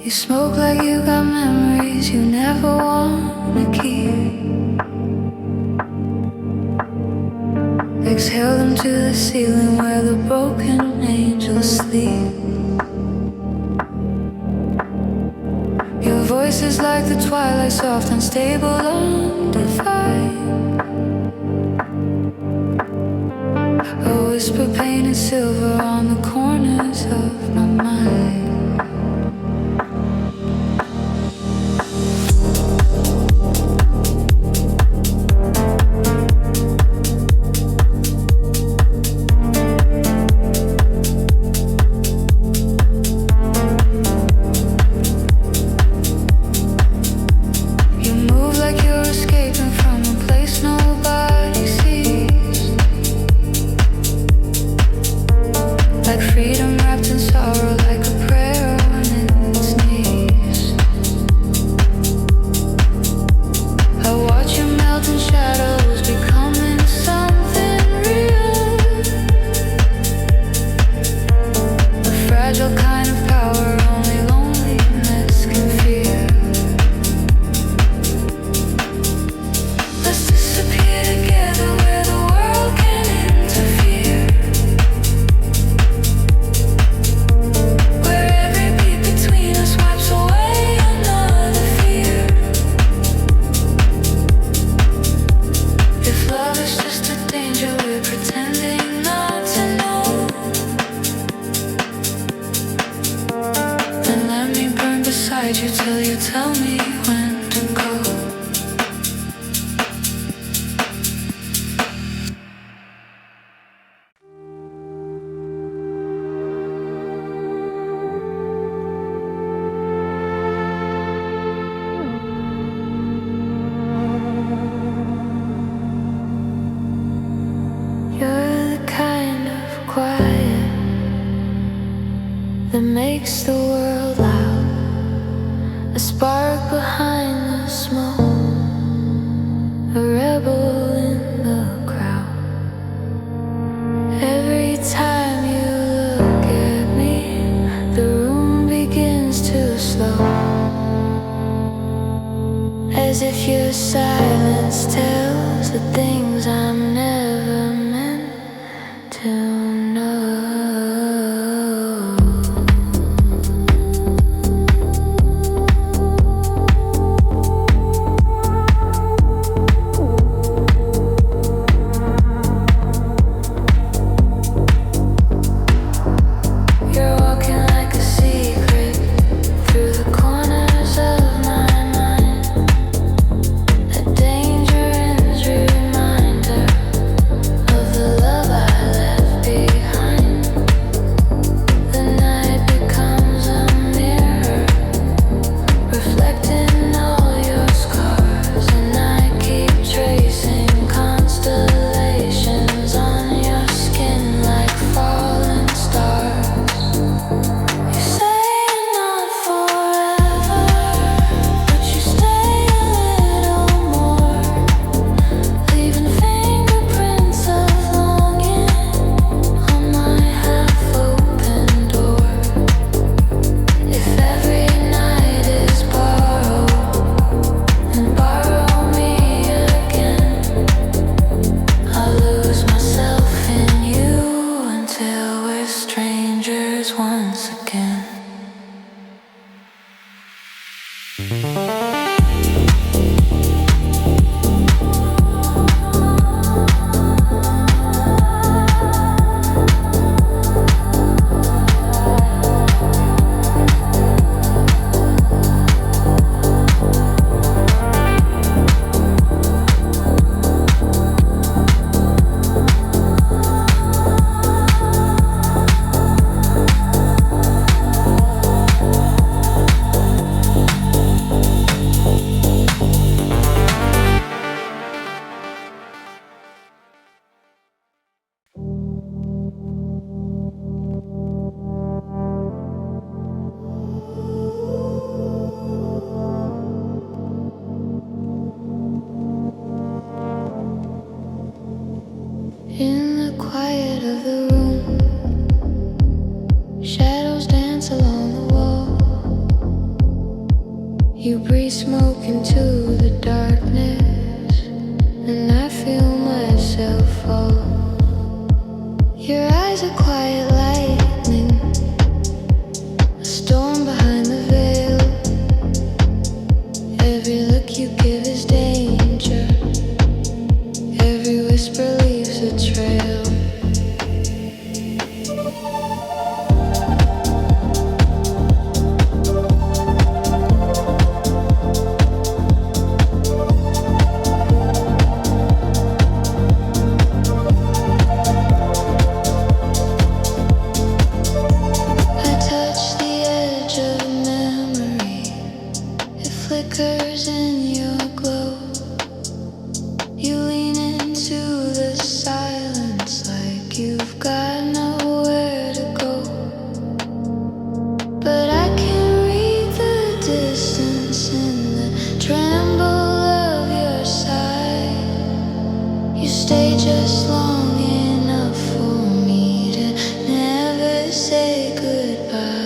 You smoke like you got memories you never wanna keep. Exhale them to the ceiling where the broken angels sleep. Your voice is like the twilight, soft, unstable, undefined. A whisper painted silver on the corners of my mind. Freedom wrapped in sorrow, like guide you till you tell me when to go. You're the kind of quiet that makes the world loud, a spark behind the smoke, a rebel in the crowd. Every time you look at me, the room begins to slow, as if your silence tells the things I'm never meant to know. In the quiet of the room, shadows dance along the wall. You breathe smoke into the darkness, and I feel myself fall. Your eyes are quiet lightning, a storm behind the veil. Every look you give is danger, every whisper leaves a trail. I touch the edge of memory, it flickers in your glow. You lean into the silence like you've got nowhere to go. But I can read the distance in the tremble of your sigh. You stay just long enough for me to never say goodbye.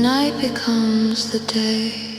night becomes the day.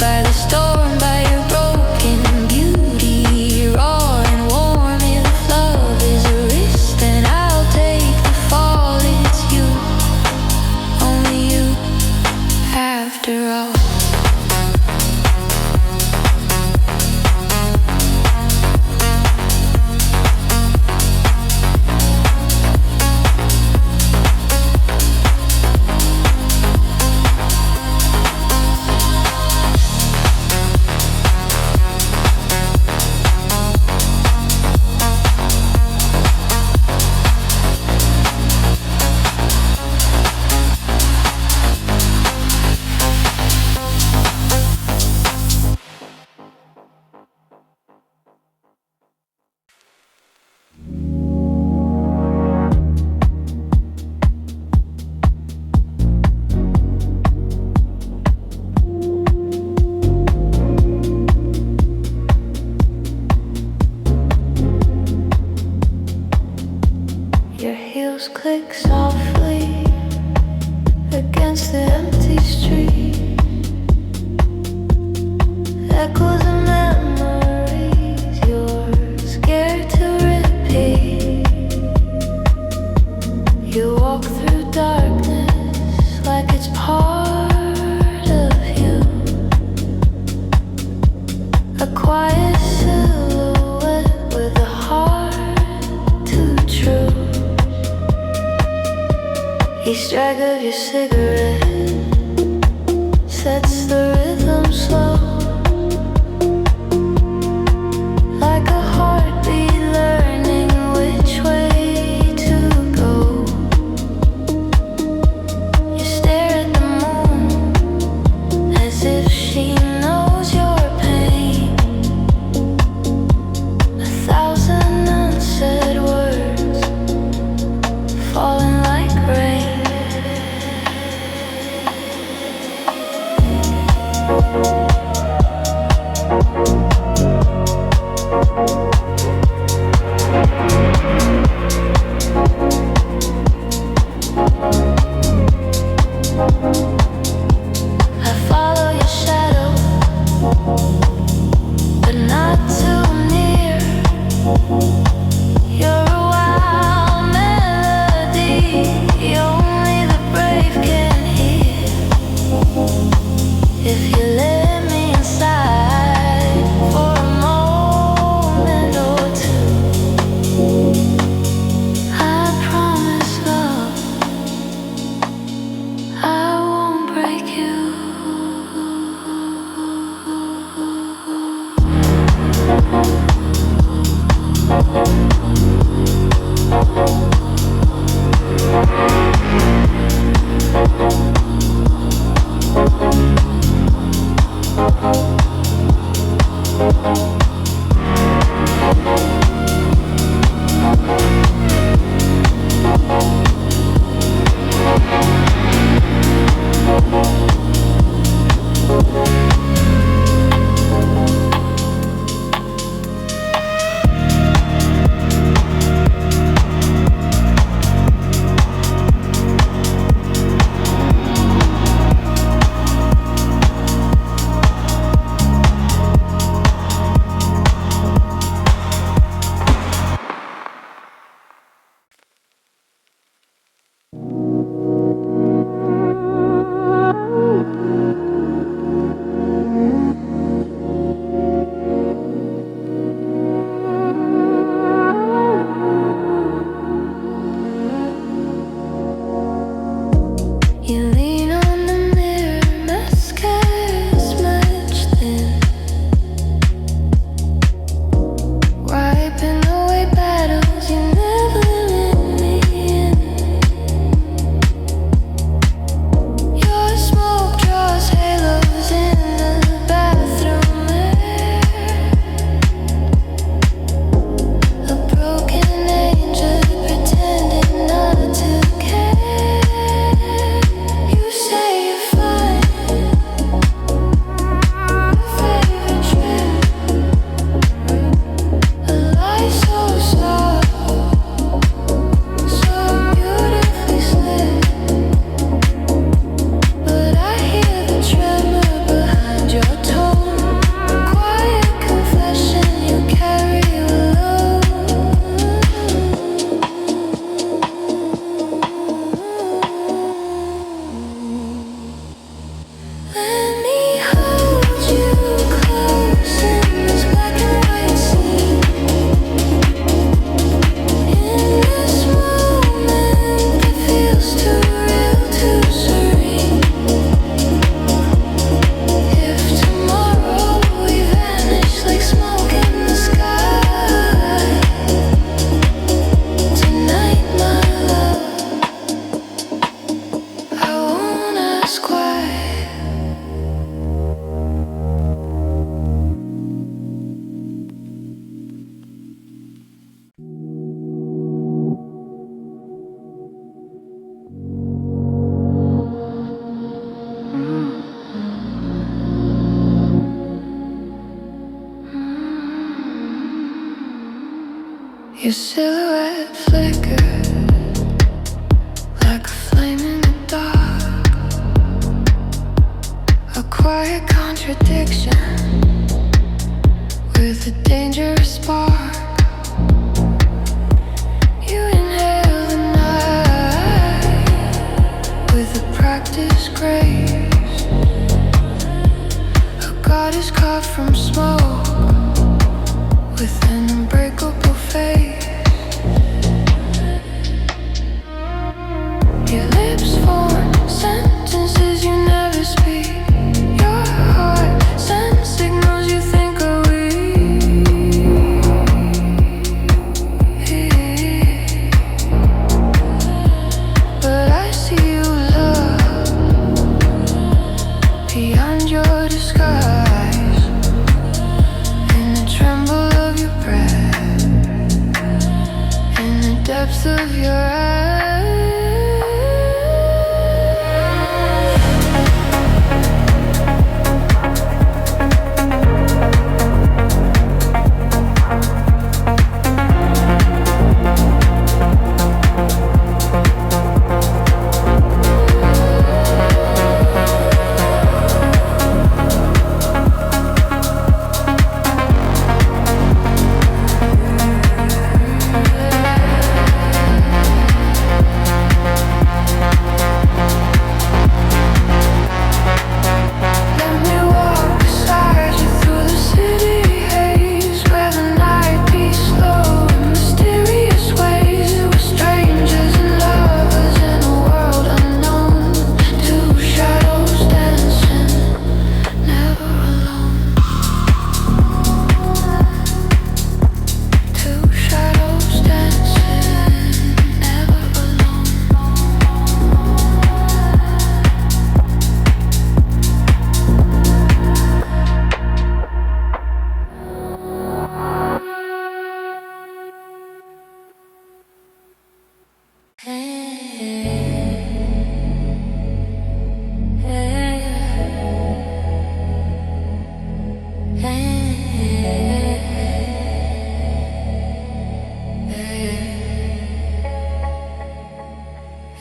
By the shadows click softly against the empty street. Echoes of memories you're scared to repeat. You walk through darkness like it's part of you. A quiet silhouette with a heart too true. Each drag of your cigarette sets the rhythm slow, like a heartbeat learning which way to go. You stare at the moon as if she knows your pain. A thousand unsaid words falling like rain. I follow your shadow, but not too near. You're a wild melody, only the brave can hear. If you let me inside for a moment or two, I promise, love, I won't break you. You lean on the mirror, mascara smudged thin, wiping away battles you never let me in. Your smoke draws halos in the bathroom air. A broken angel pretending not to care. You say you're fine, your favorite trip, a lie so soft, so beautifully slick. But I hear the tremor behind your tone, a quiet confession you carry alone. Let me hold you close in this black and white scene. In this moment that feels too real, too serene. If tomorrow we vanish like smoke in the sky, tonight, my love, I won't ask why. Your silhouette flickered flame in the dark, a quiet contradiction with a dangerous spark. You inhale the night with a practiced grace. A goddess caught from smoke with an unbreakable faith. Your lips form sentences you never speak. Your heart sends signals you think are weak. But I see you love beyond your disguise, in the tremble of your breath, in the depth of your eyes.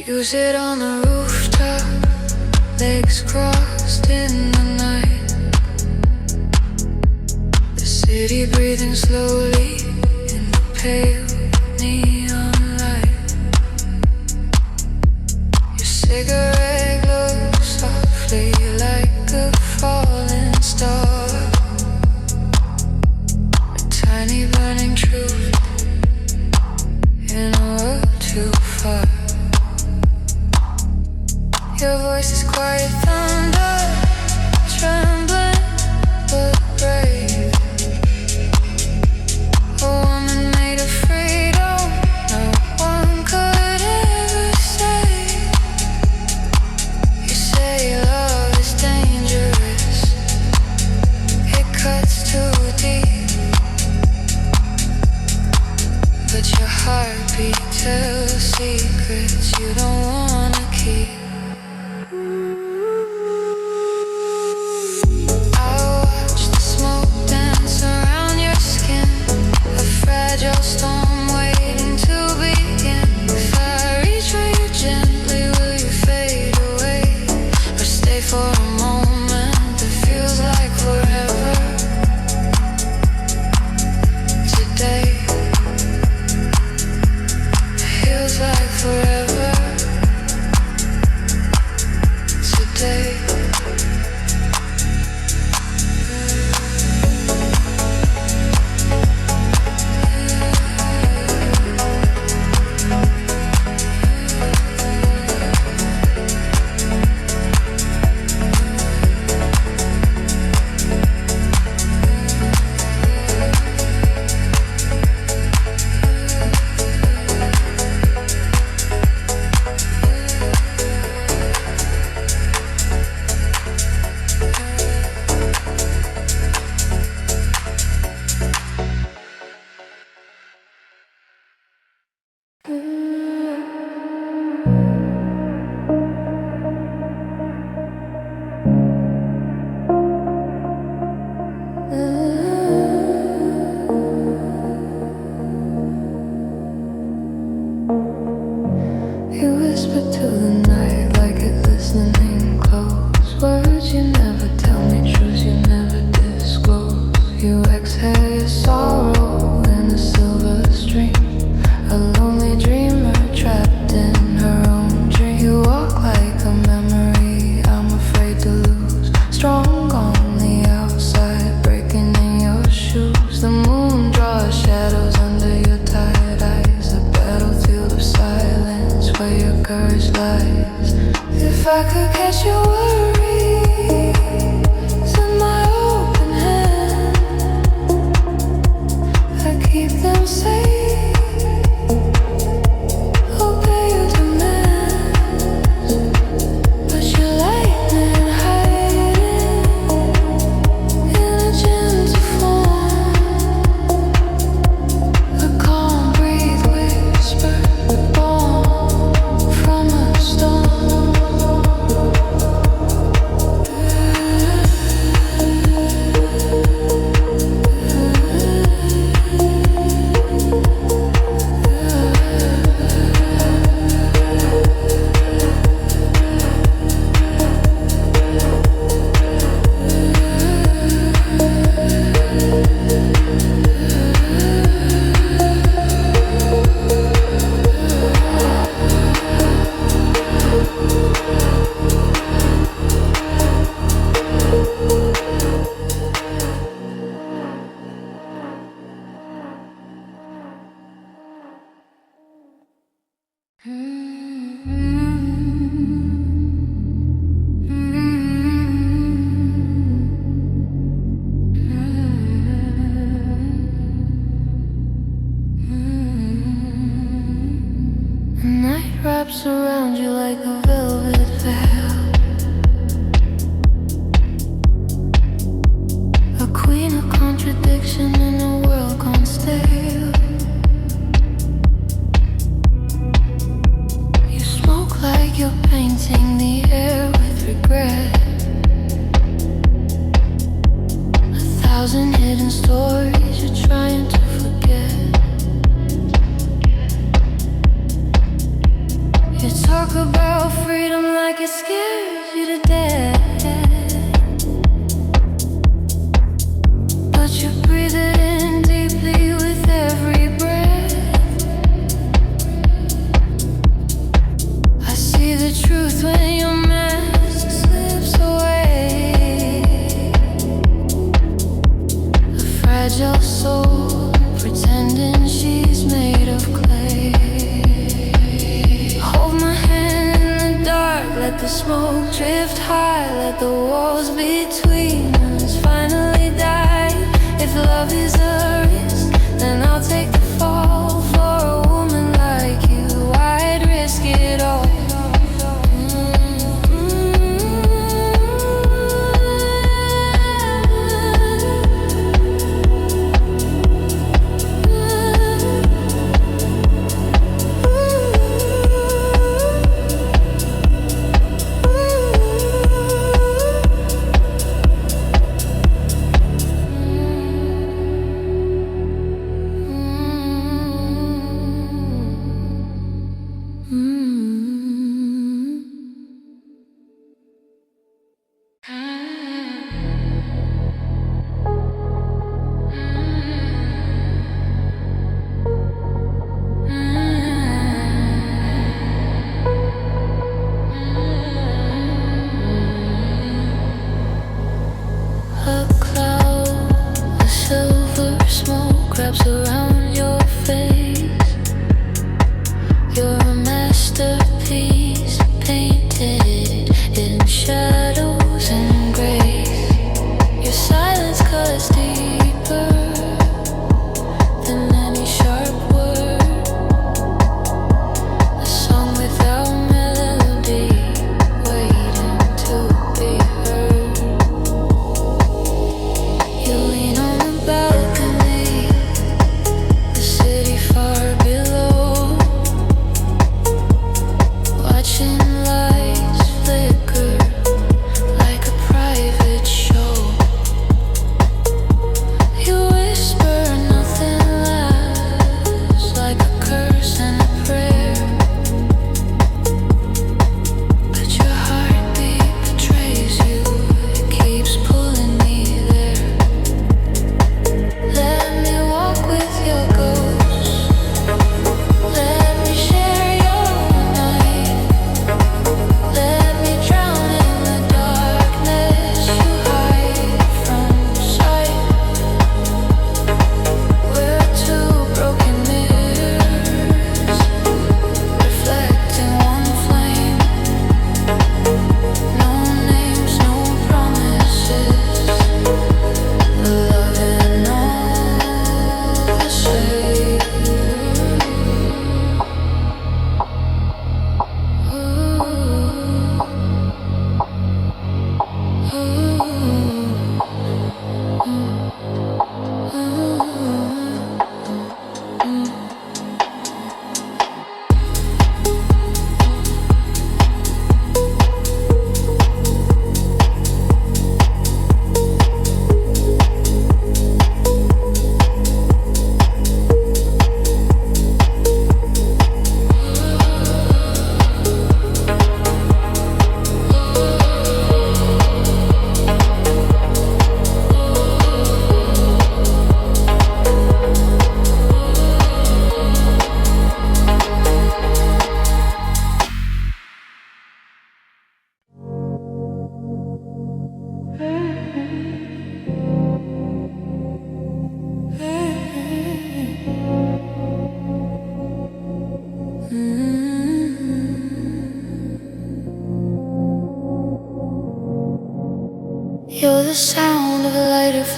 You sit on the rooftop, legs crossed in the night. The city breathing slowly in the pale neon light. Your cigarette glows softly like a falling star, a tiny burning truth in a world too far. Your voice is quiet thunder, trembling but brave. A woman made of freedom, no one could ever save. You say love is dangerous, it cuts too deep, but your heartbeat tells secrets you don't wanna keep. Forever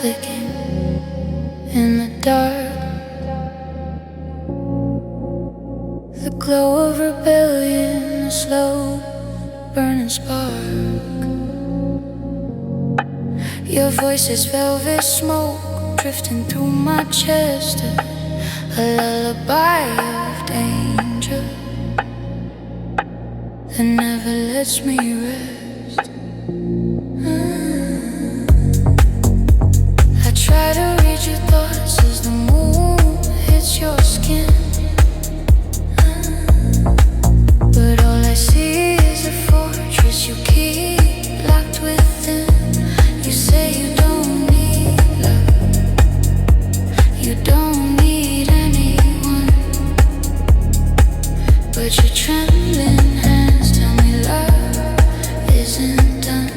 flicking in the dark. The glow of rebellion, a slow burning spark. Your voice is velvet smoke drifting through my chest, a lullaby of danger that never lets me rest. I try to read your thoughts as the moon hits your skin, but all I see is a fortress you keep locked within. You say you don't need love, you don't need anyone, but your trembling hands tell me love isn't done.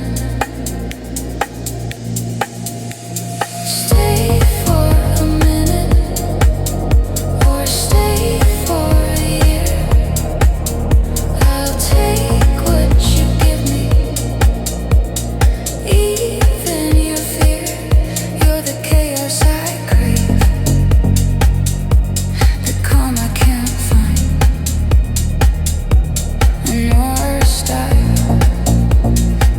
Stay for a minute, or stay for a year. I'll take what you give me, even your fear. You're the chaos I crave, the calm I can't find, and your style,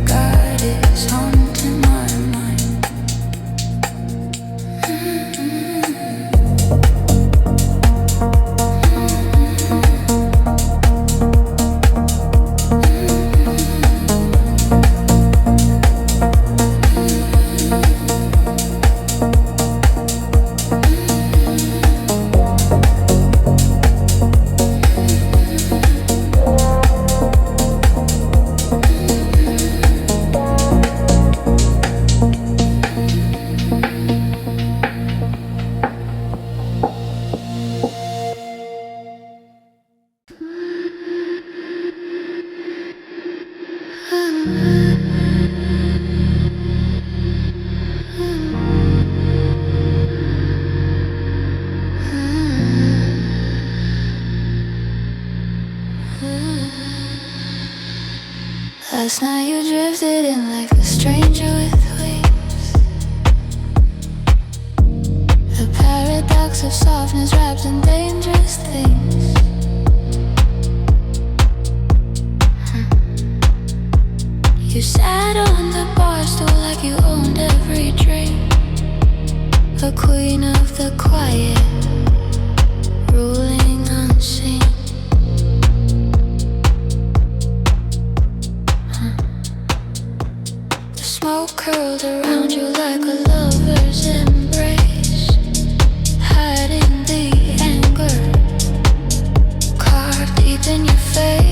God, is haunting my mind. Last night you drifted in like a stranger with wings. The paradox of softness wrapped in dangerous things. You sat on the bar stool like you owned every drink, a queen of the quiet, ruling unseen. Smoke curled around you like a lover's embrace, hiding the anger carved deep in your face.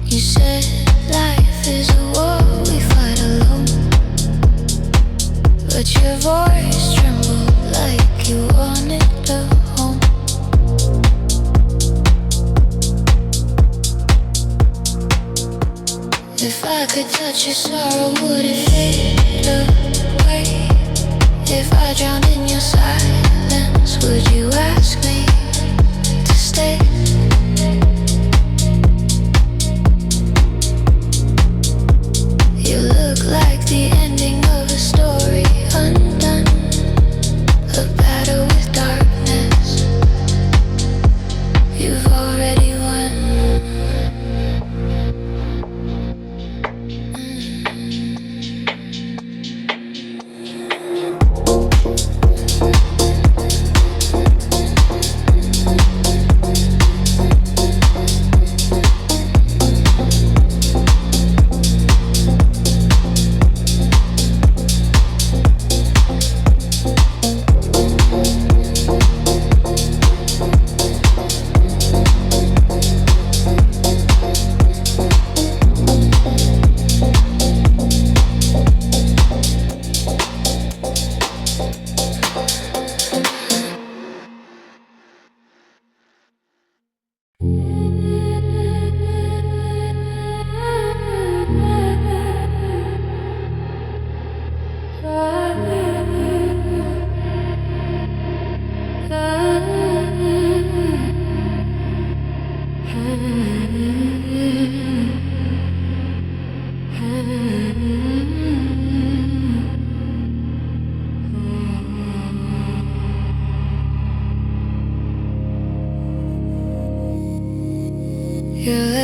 You said life is a war we fight alone, but your voice trembled like you wanted a home. If I could touch your sorrow, would it fade away? If I drowned in your silence, would you ask me to stay? You look like the ending of a story undone, a battle with darkness you've already won.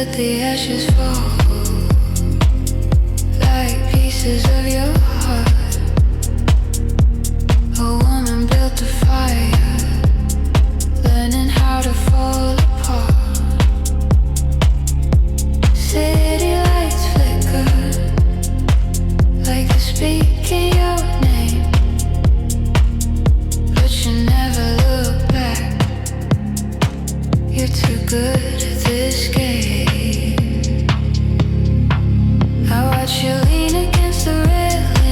let the ashes fall like pieces of your heart. A woman built a fire, learning how to fall apart. City lights flicker like they speak in your name, but you never look back. You're too good at this game. I watch you lean against the railing.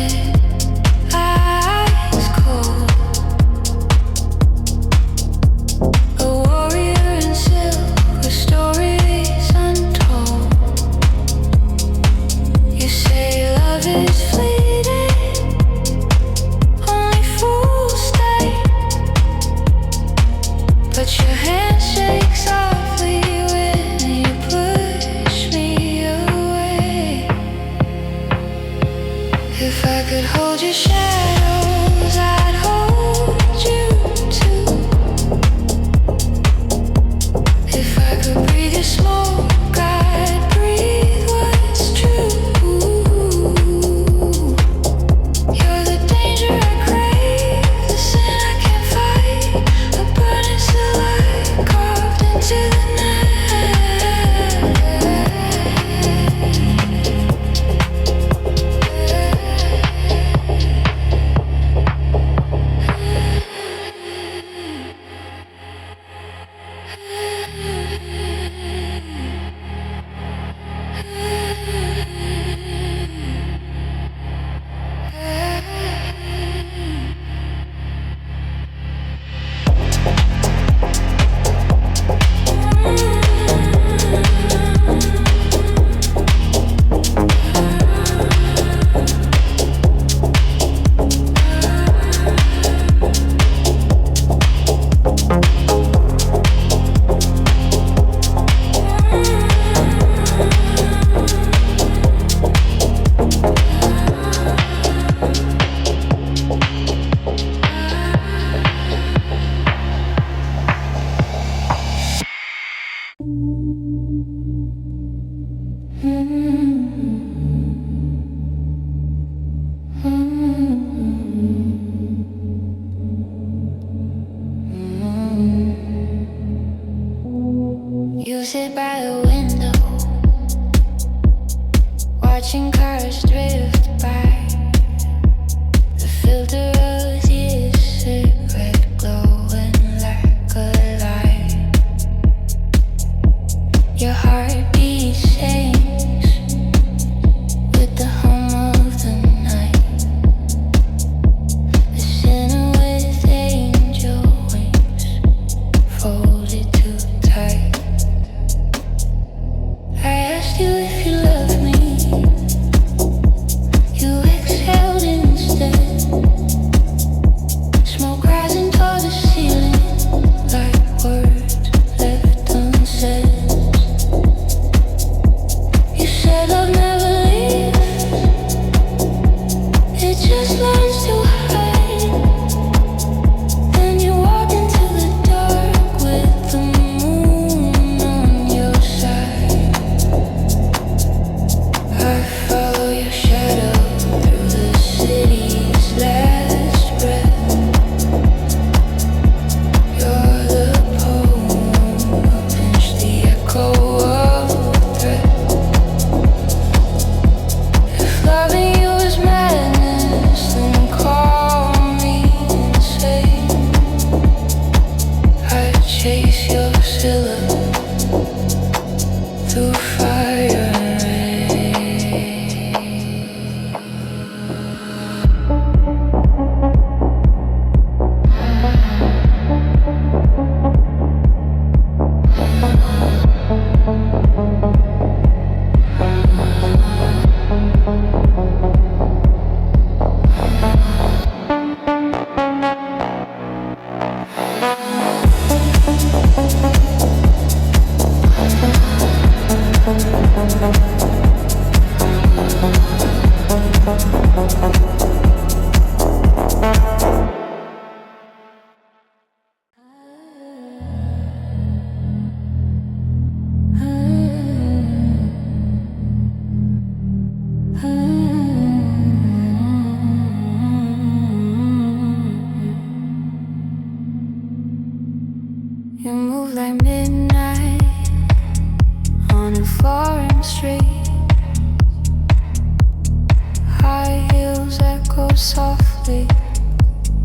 softly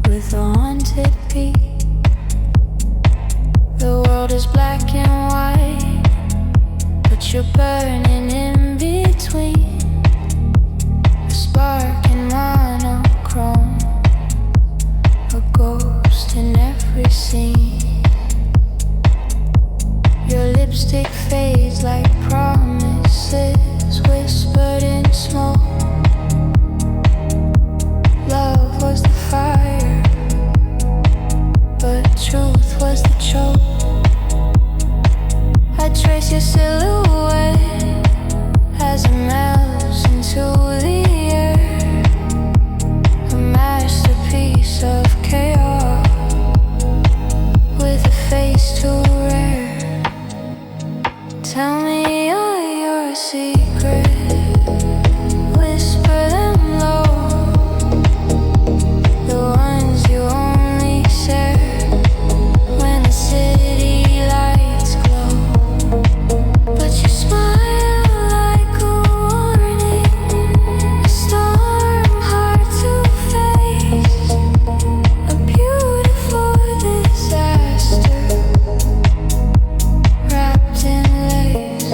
with a haunted beat. The world is black and white, but you're burning in between. A spark in monochrome, a ghost in every scene. Your lipstick fades like promises whispered in smoke. Love was the fire, but truth was the choke. I trace your silhouette as it melts into the air, a masterpiece of chaos with a face too rare. Tell me all your secrets, whisper them low, the ones you only share when the city lights glow. But you smile like a warning, a storm hard to face, a beautiful disaster wrapped in lace.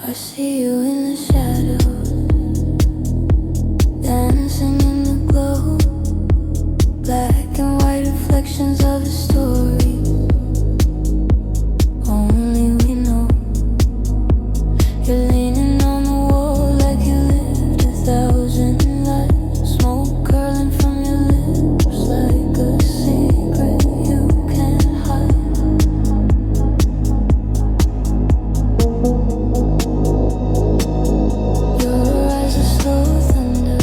I see you in the shadows, dancing in the glow, black and white reflections of a story only we know. You're leaning on the wall like you lived 1,000 lives, smoke curling from your lips like a secret you can't hide. Your eyes are slow thunder,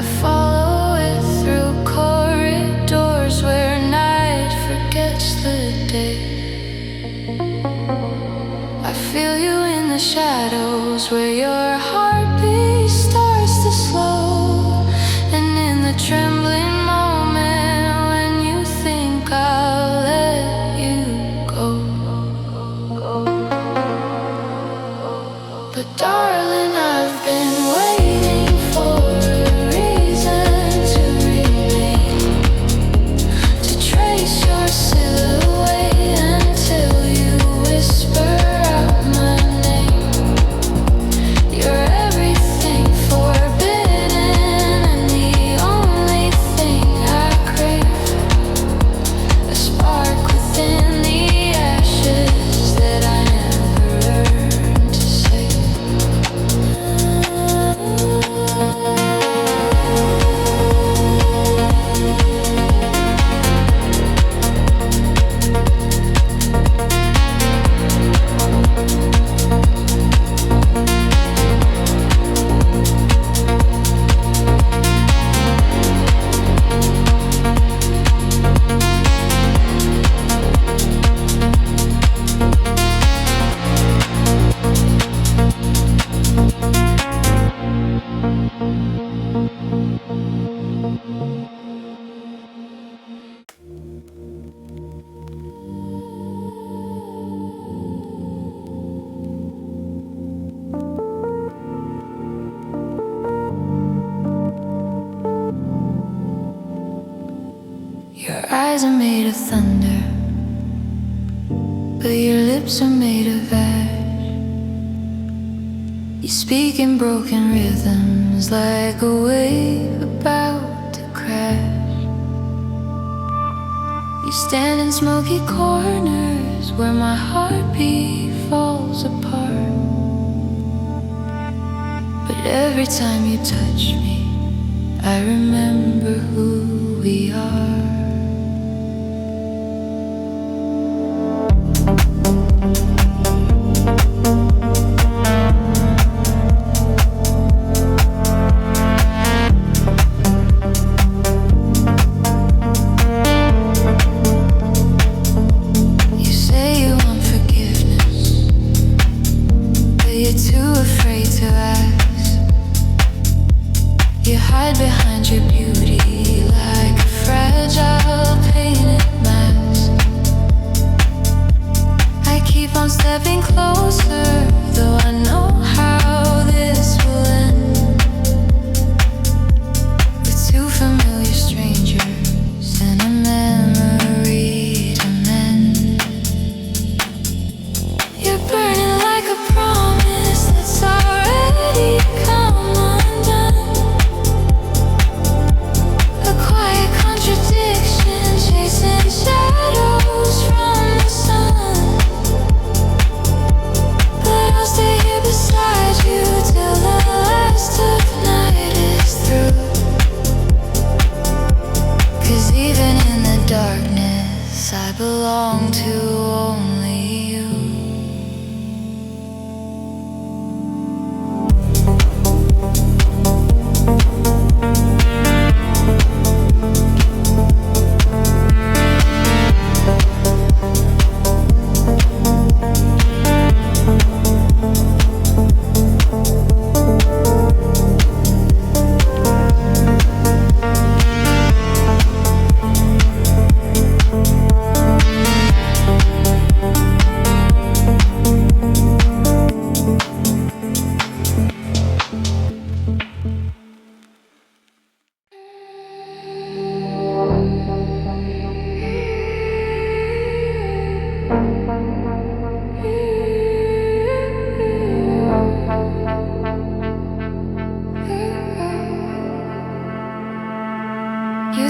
I follow it through corridors where night forgets the day. I feel you in the shadows where your heartbeat starts to slow, and in the trembling moment when you think I'll let you go. But darling, I've been waiting for a reason to remain, to trace your silhouette until you whisper out my name. You're everything forbidden and the only thing I crave, a spark within the ashes that I never learned to save. Your eyes are made of thunder, but your lips are made of ash. You speak in broken rhythms like a wave about to crash. You stand in smoky corners where my heartbeat falls apart. But every time you touch me, I remember who we are. Behind your beauty like a fragile painted mask. I keep on stepping closer, though I know how this will end. With two familiar strangers and a memory to mend. You're burning like a promise that's already come undone. Contradiction, chasing shadows from the sun. But I'll stay here beside you till the last of night is through. 'Cause even in the darkness, I belong to only you.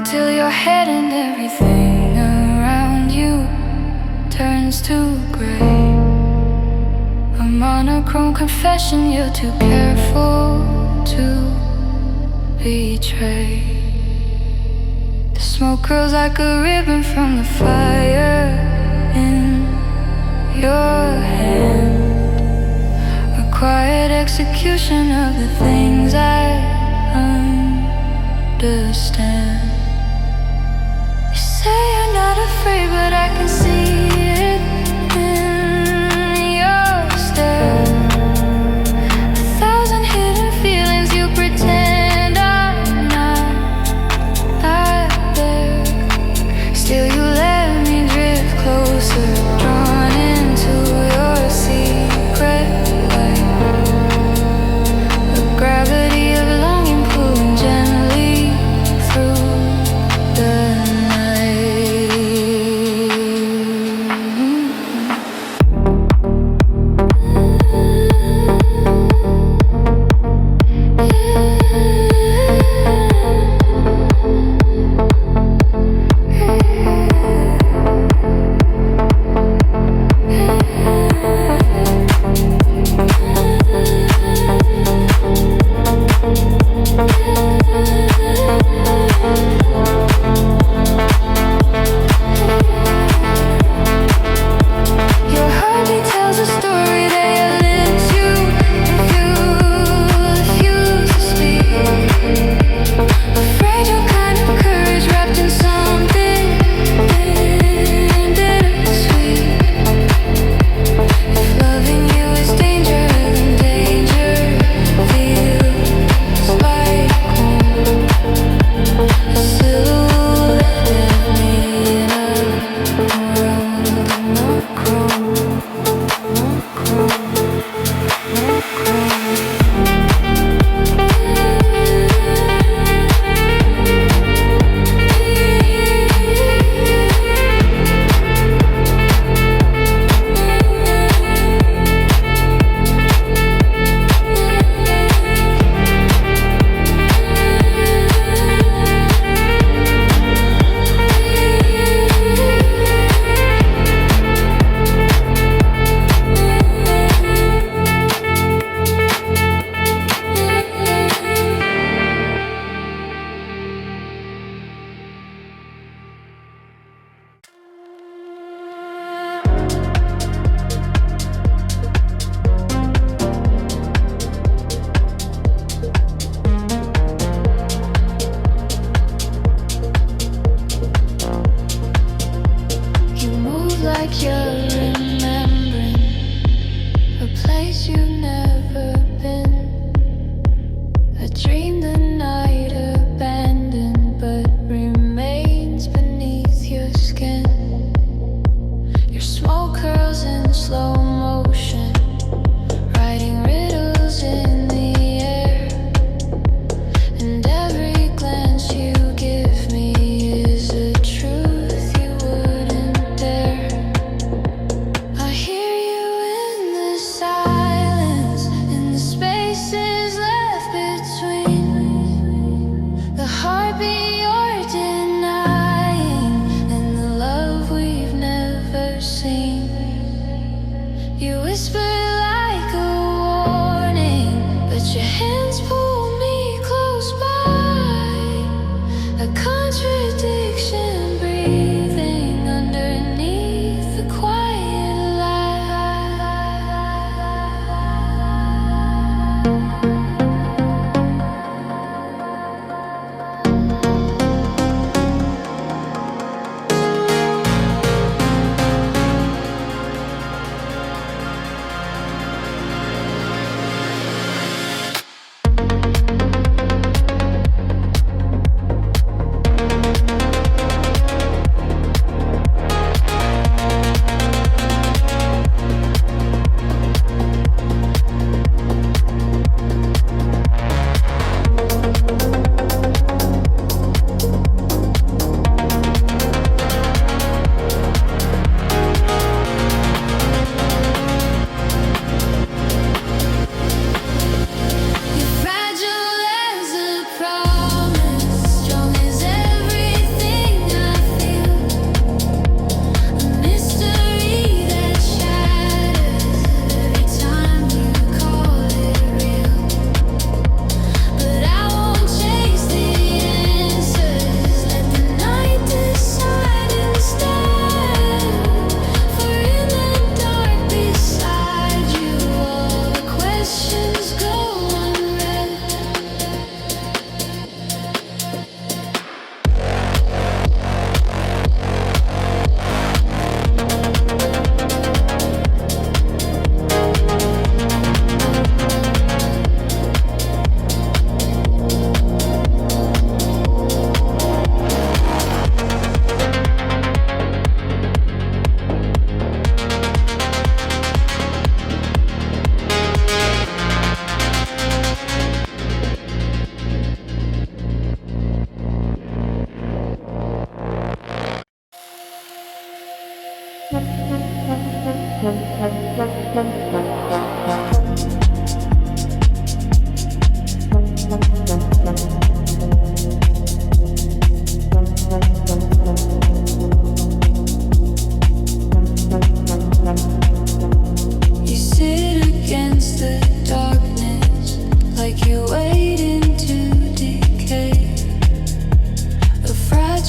Till your head and everything around you turns to gray. A monochrome confession you're too careful to betray. The smoke curls like a ribbon from the fire in your hand. A quiet execution of the things I understand. You say you're not afraid, but I can see it in your stare. A thousand hidden feelings you pretend are not there. Still you let me drift closer, drawn into your secret light. The gravity of longing pulling gently through.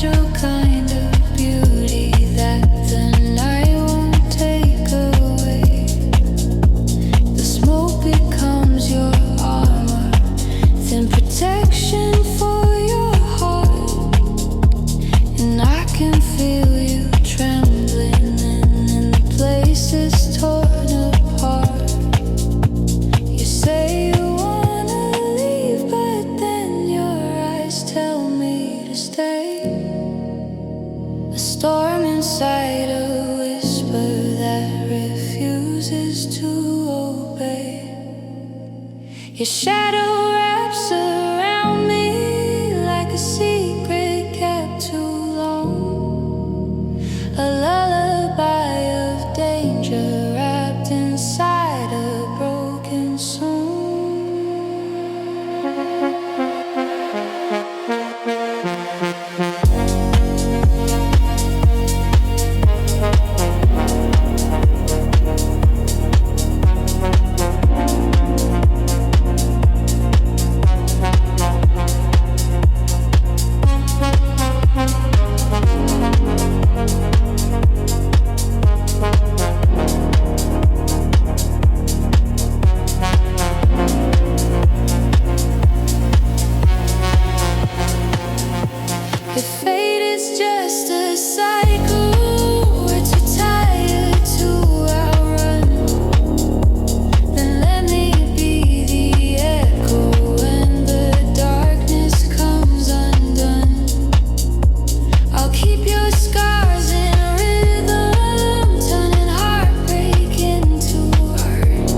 natural kind of beauty that the night won't take away. The smoke becomes your armor, thin protection for your heart. And I can feel you trembling, and the place is torn apart. You say you wanna leave, but then your eyes tell me to stay. A storm inside, a whisper that refuses to obey. Your shadow wraps around me like a secret kept too long. A lullaby of danger wrapped inside a broken song. If fate is just a cycle, we're too tired to outrun, then let me be the echo when the darkness comes undone. I'll keep your scars in rhythm, turning heartbreak into art.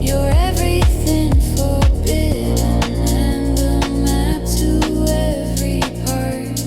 You're everything forbidden and the map to every part.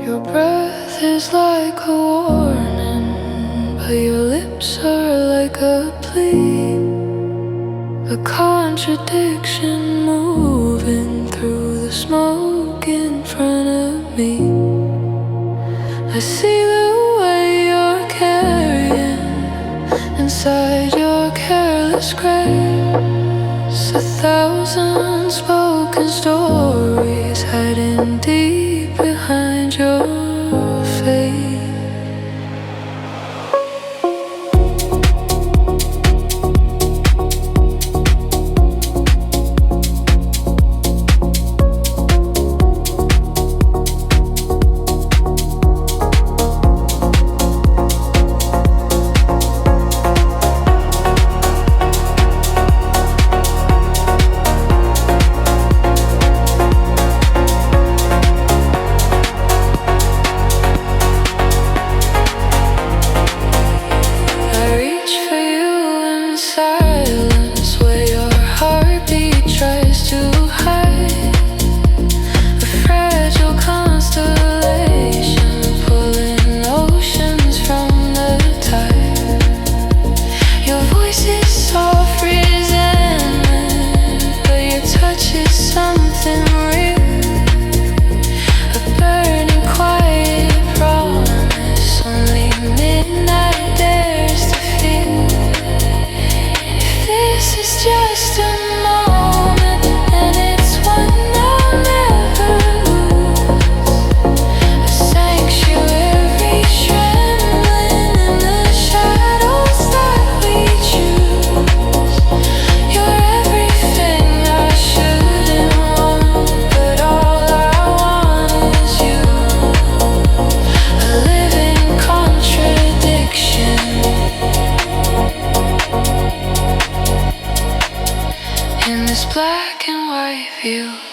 Your breath is like a warning, but your lips are like a plea. A contradiction moving through the smoke in front of me. I see the way you're carrying inside your careless grace. 1,000 spoken stories hiding deep behind your face. black and white view.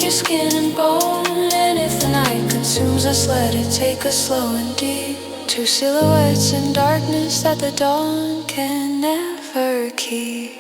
your skin and bone. And if the night consumes us, let it take us slow and deep. Two silhouettes in darkness that the dawn can never keep.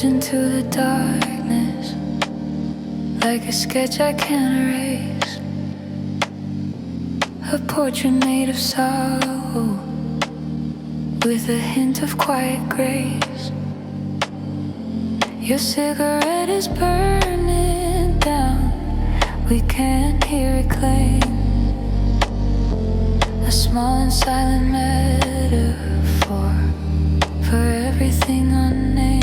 Into the darkness, like a sketch I can't erase, a portrait made of sorrow, with a hint of quiet grace. Your cigarette is burning down, we can't hear it claim, a small and silent metaphor for everything unnamed.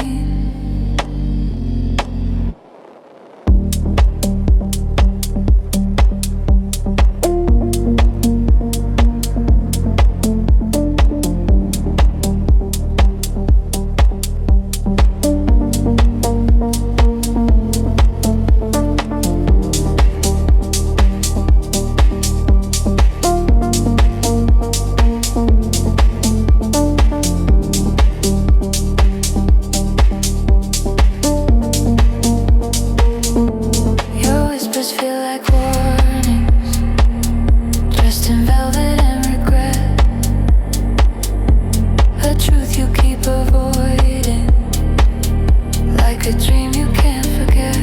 dream you can't forget.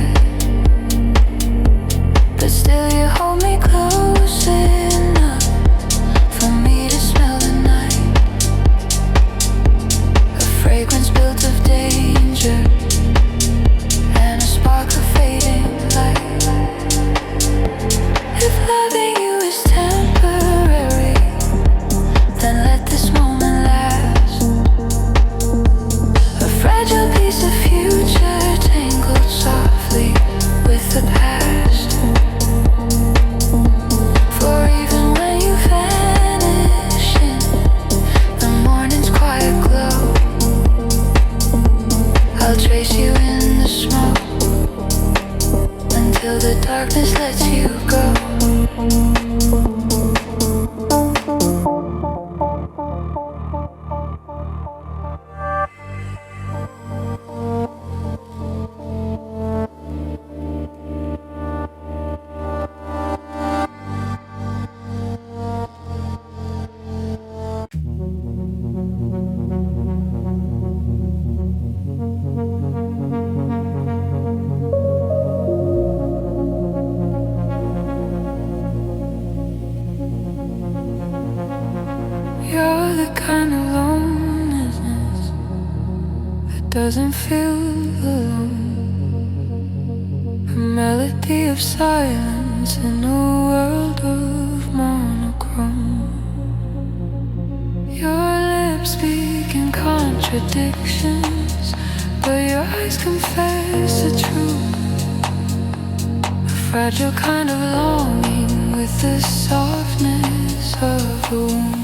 But still you hold me close enough for me to smell the night. A fragrance built of danger and a spark of fading light. If loving you is temporary, then let this moment last. A fragile piece of future tangled softly with the past. For even when you vanish in the morning's quiet glow, I'll trace you in the smoke until the darkness lets you go. You're the kind of loneliness that doesn't feel alone. A melody of silence in a world of monochrome. Your lips speak in contradictions, but your eyes confess the truth. A fragile kind of longing with the softness of a wound.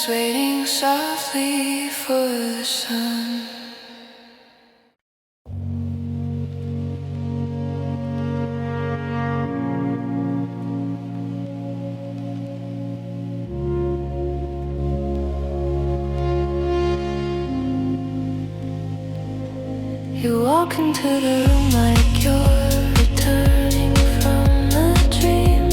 Waiting softly for the sun. You walk into the room like you're returning from a dream.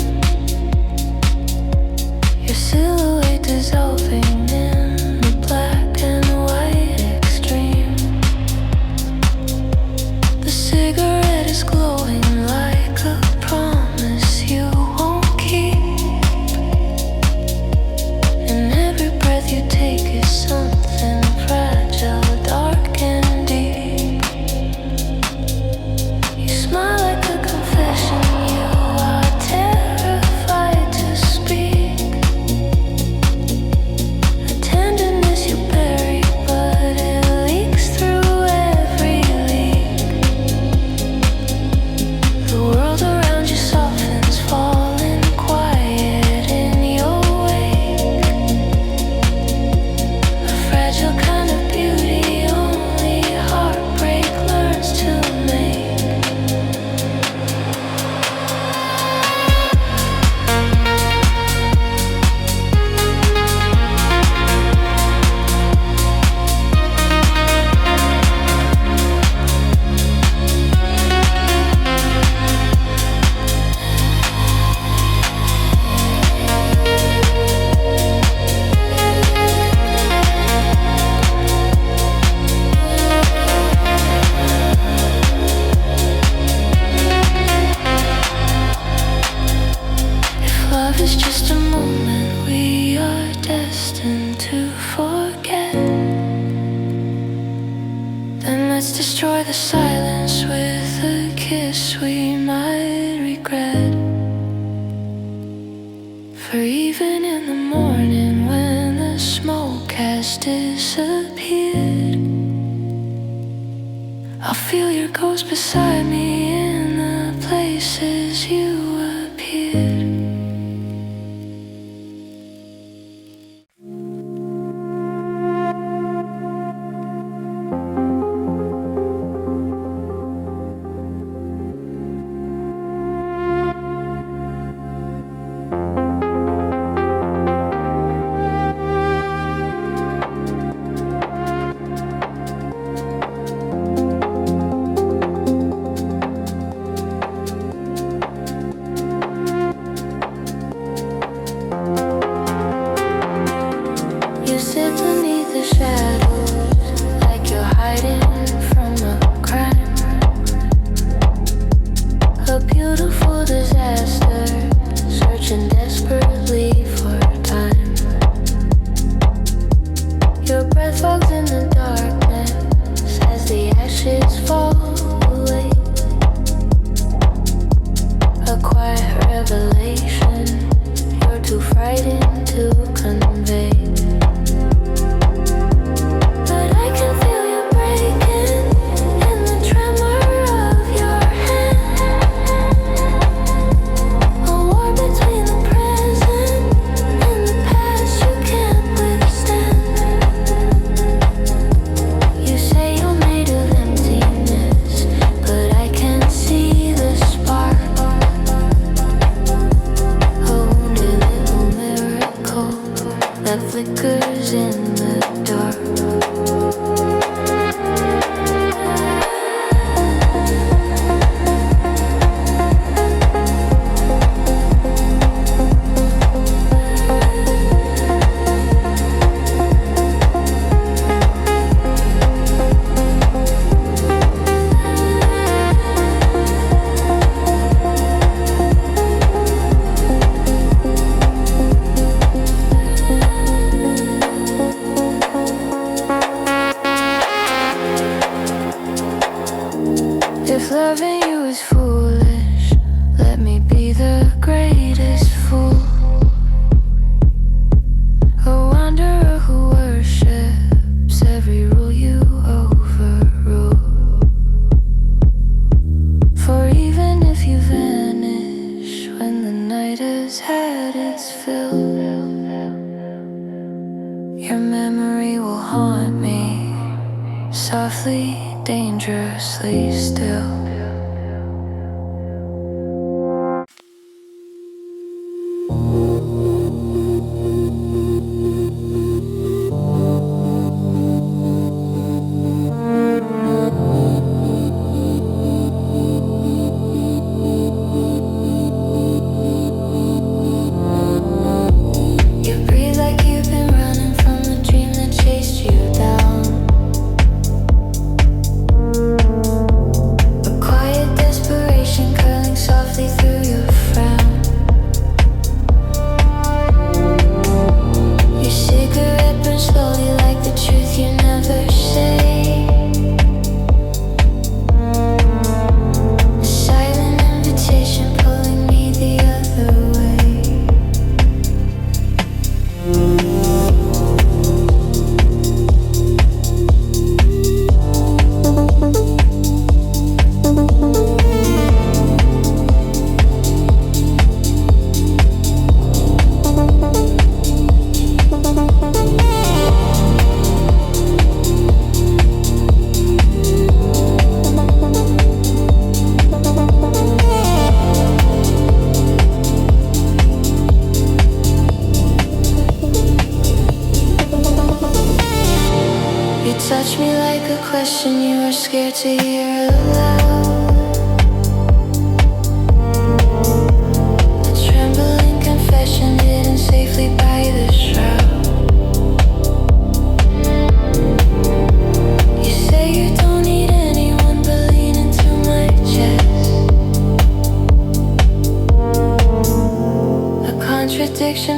Your silhouette dissolving in the black and white extreme. The cigarette is glowing like a promise you won't keep. And every breath you take is something fragile, dark and deep. You smile like a confession you are terrified to speak. A tenderness you bury, but it leaks through every leak. destroy the silence with a kiss we might regret. For even in the morning when the smoke has disappeared, I'll feel your ghost beside me in the places you appeared.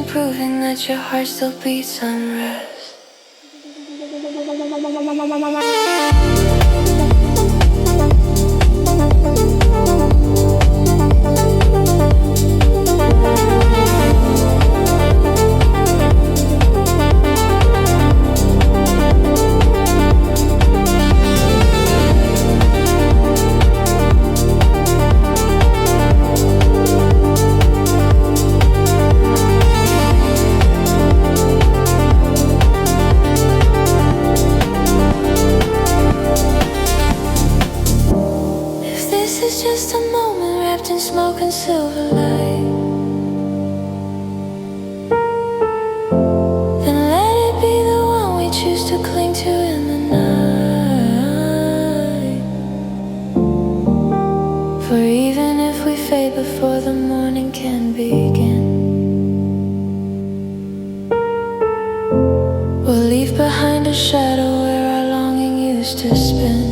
Proving that your heart still beats unrest. This is just a moment wrapped in smoke and silver light. Then let it be the one we choose to cling to in the night. For even if we fade before the morning can begin, we'll leave behind a shadow where our longing used to spin.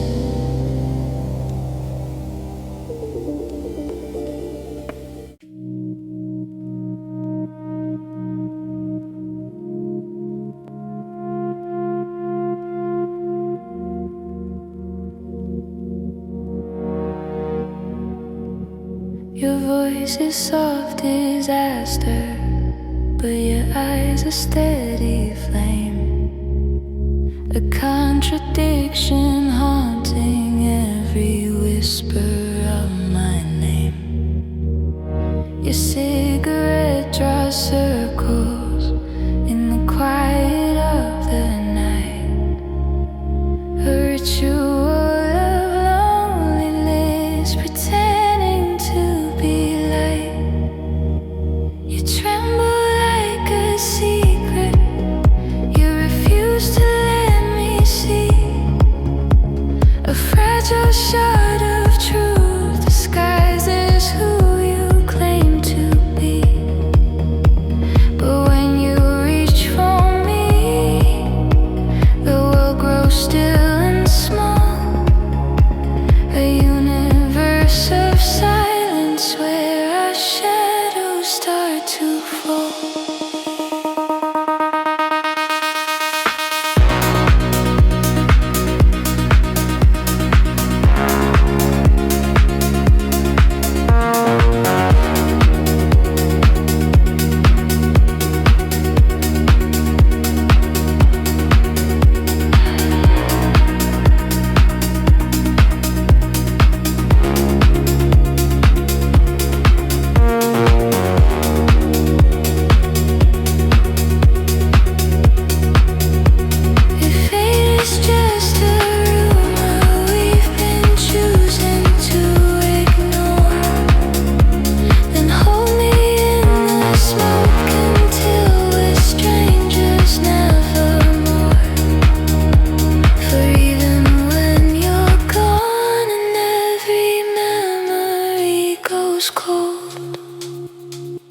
Your voice is soft disaster, but your eyes are steady flame. A contradiction haunting every whisper of my name. Your cigarette draws circles in the quiet of the night. A ritual of loneliness pretending to be light. You tremble like a secret. You refuse to let me see. A fragile shard of truth disguises who you claim to be. But when you reach for me, the world grows still and small. A universe of silence where our shadows start to fall.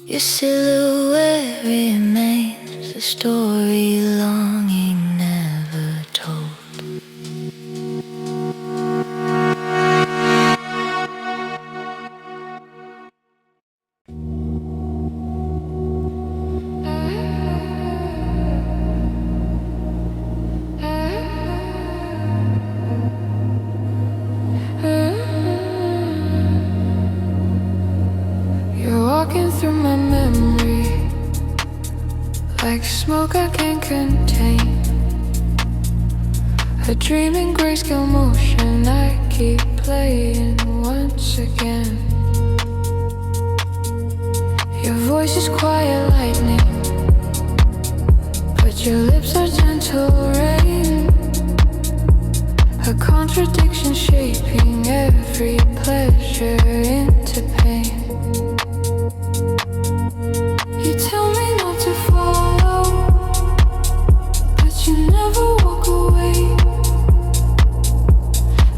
Your silhouette remains a story longing never told. You're walking through my memory like smoke I can't contain. A dream in grayscale motion I keep playing once again. Your voice is quiet lightning, but your lips are gentle rain. A contradiction shaping every pleasure into pain. You tell me not to follow, but you never walk away.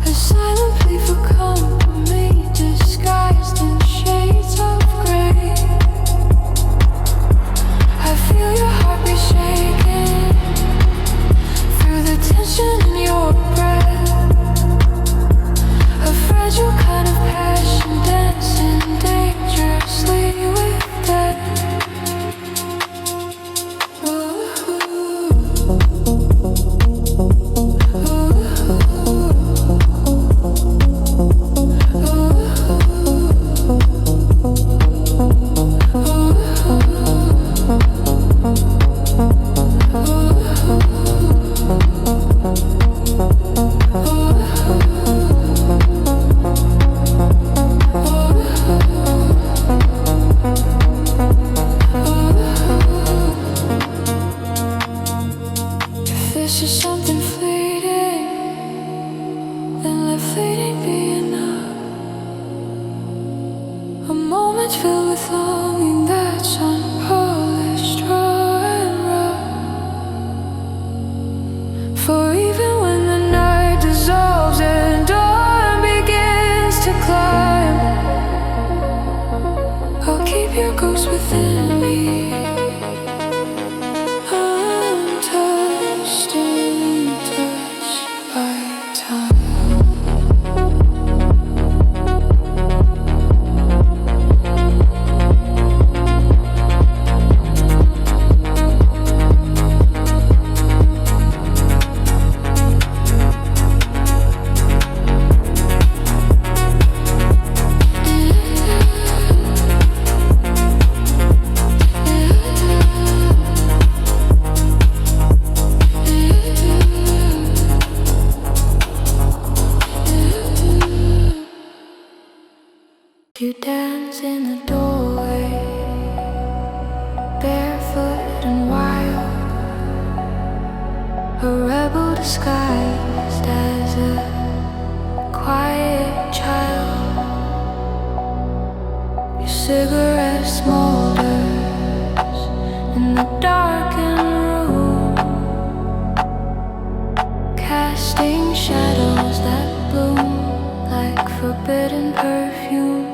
A silent plea for company disguised in shades of grey. I feel your heartbeat shaking through the tension in your breath. A fragile kind of passion. filled with longing that's unpolished, raw and rough. For even when the night dissolves and dawn begins to climb, I'll keep your ghost within me, untouched and touched by time. You dance in the doorway, barefoot and wild, a rebel disguised as a quiet child. Your cigarette smolders in the darkened room, casting shadows that bloom like forbidden perfume.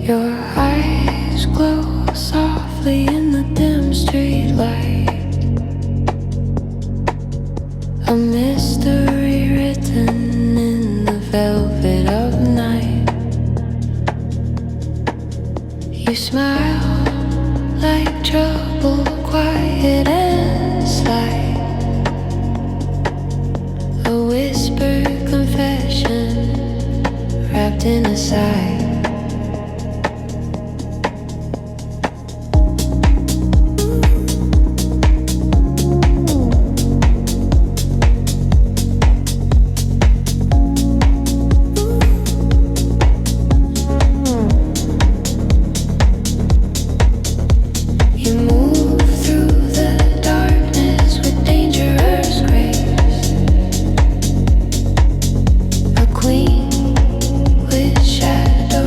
Your eyes glow softly in the dim street light, a mystery written in the velvet of night. You smile like trouble, quiet and slight, a whispered confession wrapped in a sigh. Queen with shadow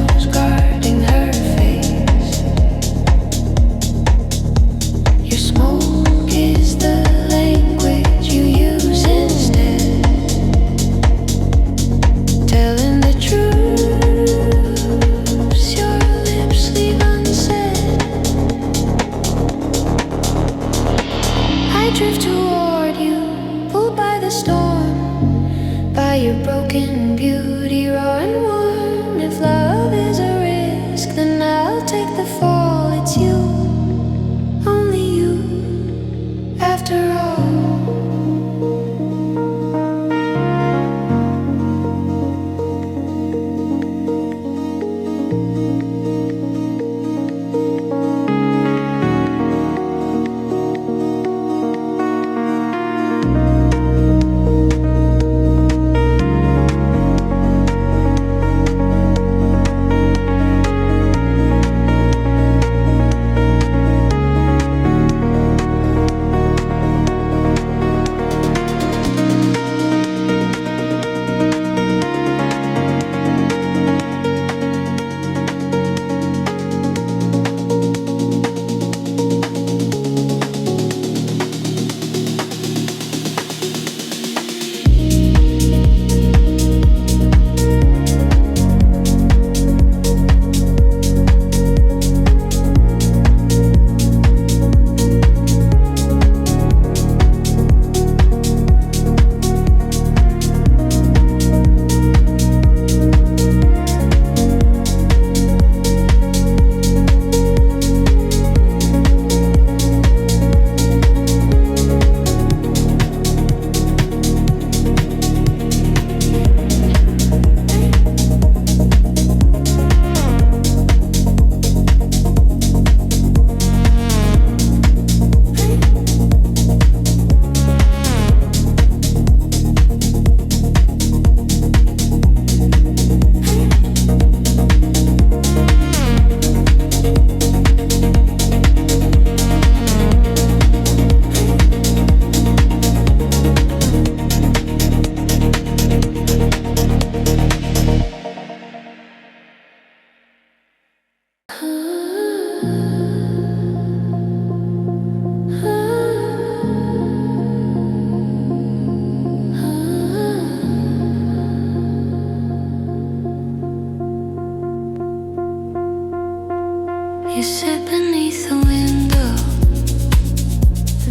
You sit beneath the window,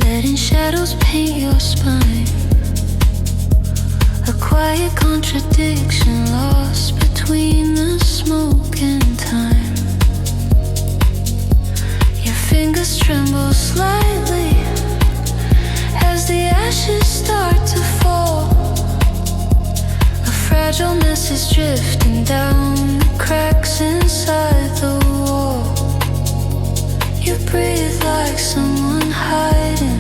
letting shadows paint your spine. A quiet contradiction lost between the smoke and time. Your fingers tremble slightly as the ashes start to fall. A fragile message drifting down the cracks inside the wall. You breathe like someone hiding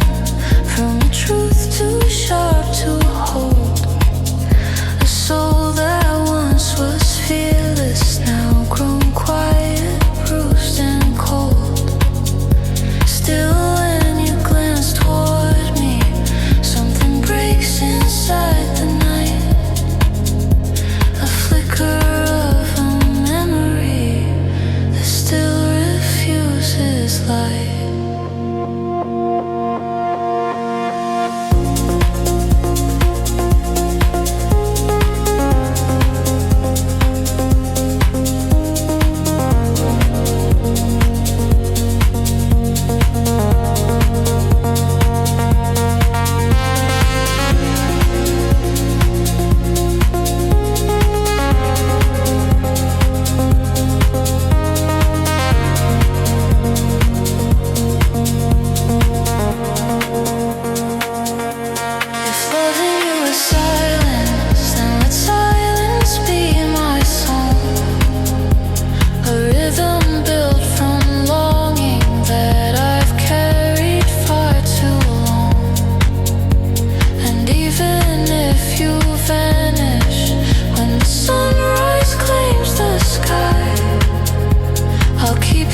from a truth too sharp to hold. A soul that once was fearless, now grown quiet, bruised and cold. Still when you glance toward me, something breaks inside the night. A flicker of a memory that still refuses light.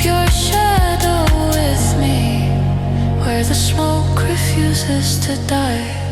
Your shadow with me, where the smoke refuses to die.